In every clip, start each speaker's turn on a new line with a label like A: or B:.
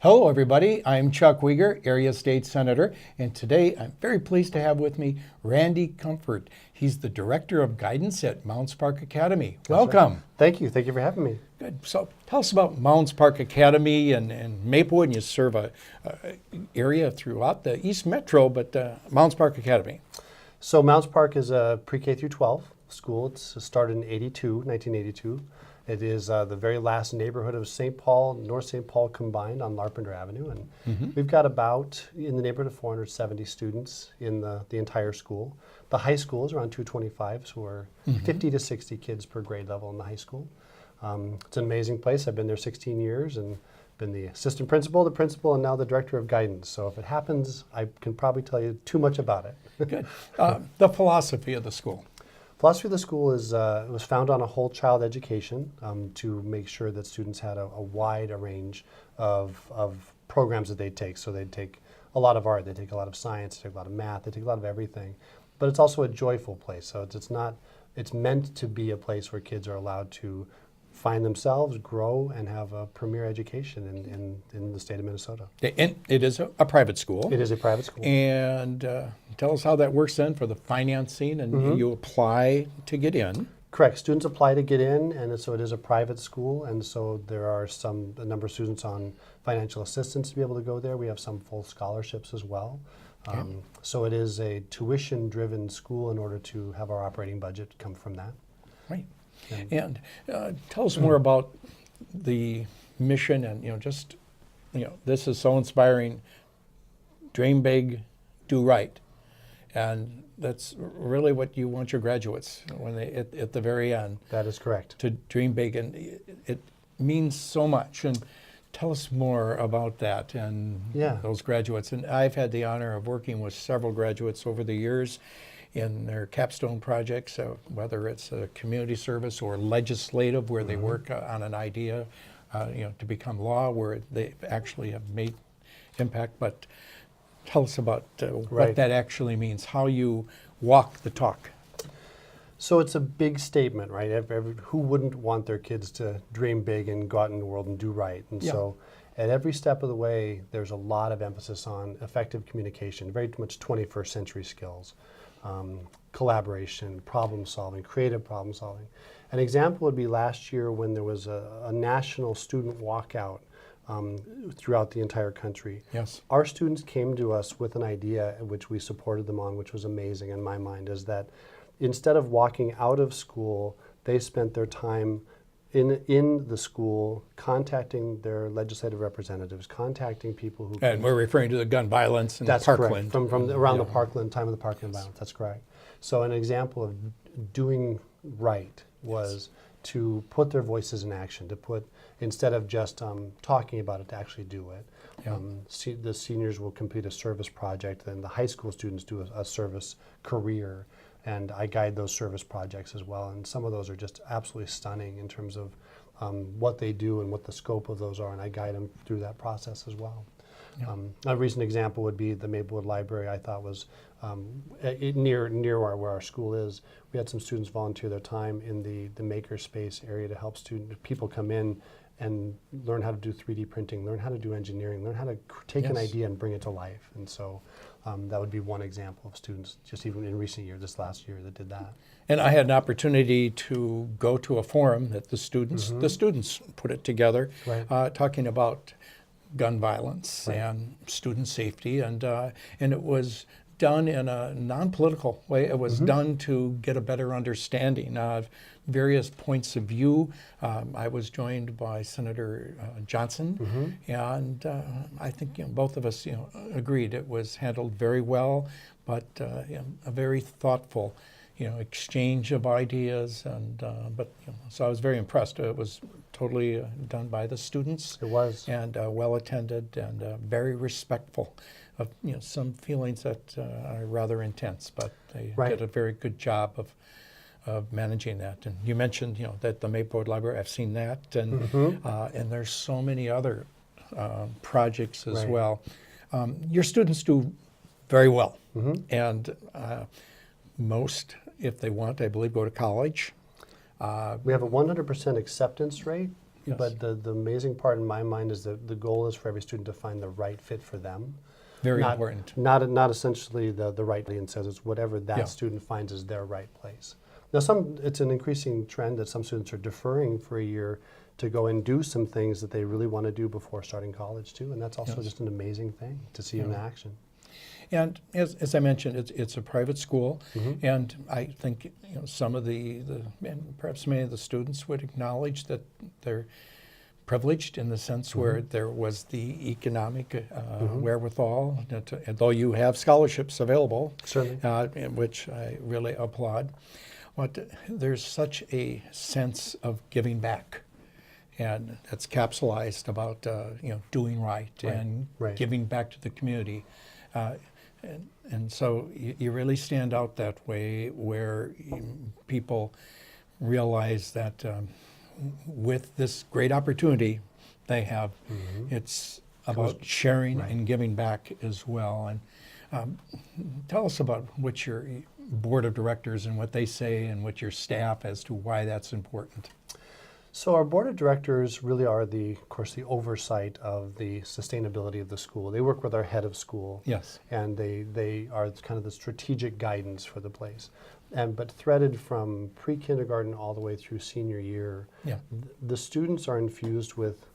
A: Hello, everybody. I'm Chuck Wiger, Area State Senator, and today I'm very pleased to have with me Randy Comfort. He's the Director of Guidance at Mounds Park Academy. Welcome.
B: Right. Thank you. Thank you for having me.
A: Good. So tell us about Mounds Park Academy and Maplewood. And you serve a area throughout the East Metro, but Mounds Park Academy.
B: So Mounds Park is a pre-K through 12 school. It's started in 1982. It is the very last neighborhood of St. Paul, North St. Paul combined on Larpenteur Avenue. And we've got about, in the neighborhood of 470 students in the entire school. The high school is around 225, so we're 50 to 60 kids per grade level in the high school. It's an amazing place. I've been there 16 years and been the assistant principal, the principal, and now the director of guidance. So if it happens, I can probably tell you too much about it.
A: Good. The philosophy of the school.
B: Philosophy of the school is was founded on a whole child education to make sure that students had a wide range of programs that they take. So they take a lot of art, they take a lot of science, they take a lot of math, they take a lot of everything. But it's also a joyful place. So it's meant to be a place where kids are allowed to find themselves, grow, and have a premier education in the state of Minnesota.
A: And it is a private school.
B: It is a private school.
A: And tell us how that works then for the financing, and you apply to get in.
B: Correct. Students apply to get in, and so it is a private school, and so there are a number of students on financial assistance to be able to go there. We have some full scholarships as well.
A: Okay.
B: So it is a tuition-driven school in order to have our operating budget come from that.
A: Right. And tell us more about the mission, and this is so inspiring. Dream big, do right, and that's really what you want your graduates when they at the very end.
B: That is correct.
A: To dream big, and it means so much. And tell us more about that and those graduates. And I've had the honor of working with several graduates over the years in their capstone projects, whether it's a community service or legislative, where they work on an idea, to become law, where they actually have made impact. But tell us about what that actually means, how you walk the talk.
B: So it's a big statement, right? Who wouldn't want their kids to dream big and go out in the world and do right? And so at every step of the way, there's a lot of emphasis on effective communication, very much 21st century skills. Collaboration, problem solving, creative problem solving. An example would be last year when there was a national student walkout throughout the entire country.
A: Yes.
B: Our students came to us with an idea which we supported them on, which was amazing in my mind, is that instead of walking out of school, they spent their time in the school, contacting their legislative representatives, contacting people who...
A: And we're referring to the gun violence in Parkland.
B: Correct. From around the Parkland, time of the Parkland violence, that's correct. So an example of doing right was to put their voices in action, instead of just talking about it, to actually do it. The seniors will complete a service project, and the high school students do a service career. And I guide those service projects as well. And some of those are just absolutely stunning in terms of what they do and what the scope of those are. And I guide them through that process as well. A recent example would be the Maplewood Library. I thought was near where our school is. We had some students volunteer their time in the makerspace area to help people come in and learn how to do 3D printing, learn how to do engineering, learn how to take an idea and bring it to life. And so that would be one example of students, just even in recent years, this last year, that did that.
A: And I had an opportunity to go to a forum that the students put it together, talking about gun violence and student safety, and it was done in a non-political way. It was done to get a better understanding of various points of view. I was joined by Senator Johnson, and I think both of us agreed it was handled very well, but a very thoughtful exchange of ideas, and so I was very impressed. It was totally done by the students.
B: It was,
A: and well attended, and very respectful of some feelings that are rather intense, but they did a very good job of managing that. And you mentioned that the Maplewood Library. I've seen that, and there's so many other projects as well. Your students do very well, and most, if they want, I believe, go to college.
B: We have a 100% acceptance rate
A: Yes.
B: But the amazing part in my mind is that the goal is for every student to find the right fit for them.
A: Very
B: Not-
A: important.
B: Not essentially the right and says it's whatever that
A: Yeah.
B: student finds is their right place. Now, it's an increasing trend that some students are deferring for a year to go and do some things that they really want to do before starting college too, and that's also
A: Yes.
B: just an amazing thing to see in
A: Yeah.
B: action.
A: And as I mentioned, it's a private school,
B: Mm-hmm.
A: and I think some of and perhaps many of the students would acknowledge that they're privileged in the sense where there was the economic wherewithal, though you have scholarships available,
B: Certainly.
A: in which I really applaud. But there's such a sense of giving back, and that's capsulized about doing right,
B: Right,
A: and
B: right.
A: giving back to the community. And so you really stand out that way, where people realize that with this great opportunity they have, it's about sharing
B: right.
A: and giving back as well. And tell us about what your board of directors and what they say, and what your staff as to why that's important.
B: So our board of directors really are of course, the oversight of the sustainability of the school. They work with our head of school.
A: Yes.
B: And they are kind of the strategic guidance for the place. But threaded from pre-kindergarten all the way through senior year,
A: Yeah.
B: the students are infused with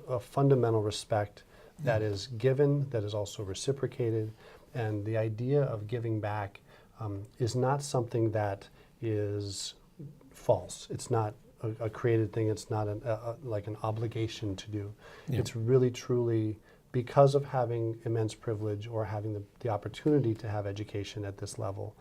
B: a fundamental respect that is given, that is also reciprocated. And the idea of giving back is not something that is false. It's not a created thing. It's not like an obligation to do.
A: Yeah.
B: It's really, truly, because of having immense privilege or having the opportunity to have education at this level,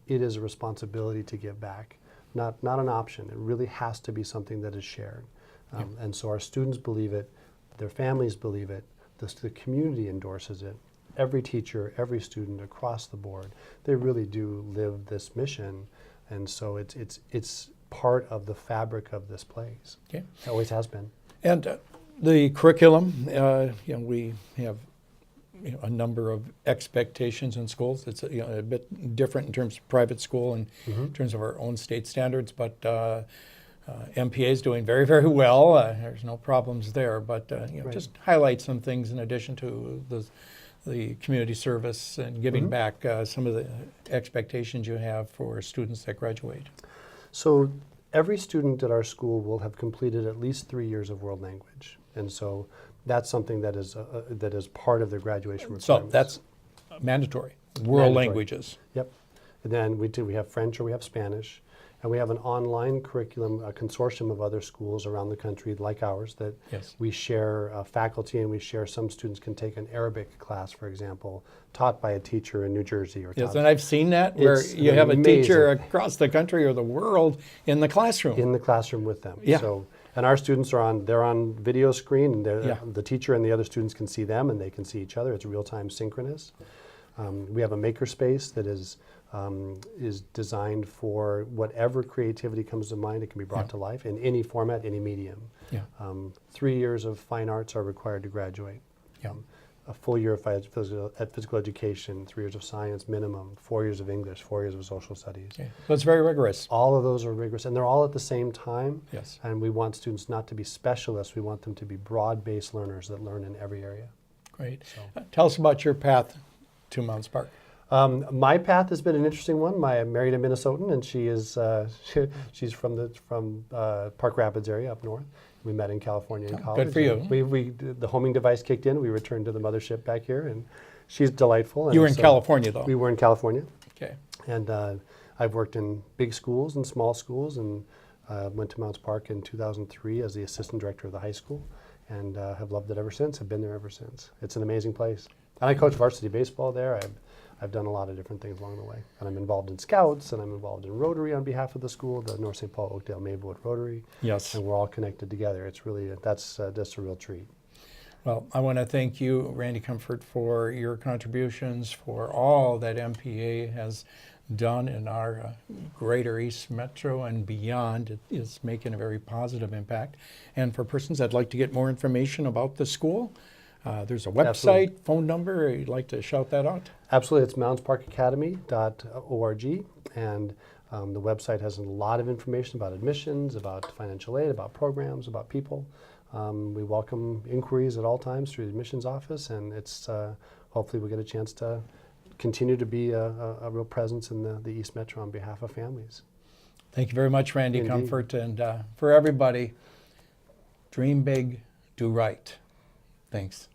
B: it is a responsibility to give back, not an option. It really has to be something that is shared. And so our students believe it, their families believe it, the community endorses it. Every teacher, every student across the board, they really do live this mission. And so it's part of the fabric of this place.
A: Okay.
B: It always has been.
A: And the curriculum, we have a number of expectations in schools. It's a bit different in terms of private school and in terms of our own state standards, but MPA is doing very, very well. There's no problems there, but
B: Right.
A: just highlight some things in addition to the community service and giving back, some of the expectations you have for students that graduate.
B: So every student at our school will have completed at least 3 years of world language. And so that's something that is part of their graduation requirements.
A: So that's mandatory. World languages.
B: Yep. And then we have French or we have Spanish. And we have an online curriculum, a consortium of other schools around the country like ours that
A: Yes.
B: we share faculty, and we share, some students can take an Arabic class, for example, taught by a teacher in New Jersey. Or
A: Yes,
B: taught
A: and I've seen that where
B: It's
A: you have a teacher
B: amazing.
A: across the country or the world in the classroom.
B: in the classroom with them.
A: Yeah.
B: So, and our students they're on video screen, and
A: Yeah.
B: the teacher and the other students can see them, and they can see each other. It's real-time synchronous. We have a makerspace that is designed for whatever creativity comes to mind. It can be brought to life in any format, any medium.
A: Yeah.
B: 3 years of fine arts are required to graduate.
A: Yeah.
B: A full year of physical education, 3 years of science minimum, 4 years of English, 4 years of social studies.
A: Okay. So it's very rigorous.
B: All of those are rigorous, and they're all at the same time.
A: Yes.
B: And we want students not to be specialists. We want them to be broad-based learners that learn in every area.
A: Great.
B: So.
A: Tell us about your path to Mounds Park.
B: My path has been an interesting one. I'm married a Minnesotan, and she is she's from Park Rapids area up north. We met in California in college.
A: good for you.
B: The homing device kicked in. We returned to the mothership back here, and she's delightful. And
A: You were in
B: so
A: California, though.
B: We were in California,
A: Okay.
B: and I've worked in big schools and small schools, and went to Mounds Park in 2003 as the assistant director of the high school, and have loved it ever since. Have been there ever since. It's an amazing place. And I coach varsity baseball there. I've done a lot of different things along the way. And I'm involved in Scouts, and I'm involved in Rotary on behalf of the school, the North St. Paul Oakdale Maplewood Rotary.
A: Yes.
B: And we're all connected together. It's really, that's a real treat.
A: Well, I want to thank you, Randy Comfort, for your contributions, for all that MPA has done in our greater East Metro and beyond. It is making a very positive impact. And for persons that'd like to get more information about the school, there's a website,
B: Absolutely.
A: phone number. You'd like to shout that out?
B: Absolutely. It's moundsparkacademy.org. And the website has a lot of information about admissions, about financial aid, about programs, about people. We welcome inquiries at all times through the admissions office, and it's hopefully we'll get a chance to continue to be a real presence in the East Metro on behalf of families.
A: Thank you very much, Randy
B: Indeed.
A: Comfort. And for everybody, dream big, do right. Thanks.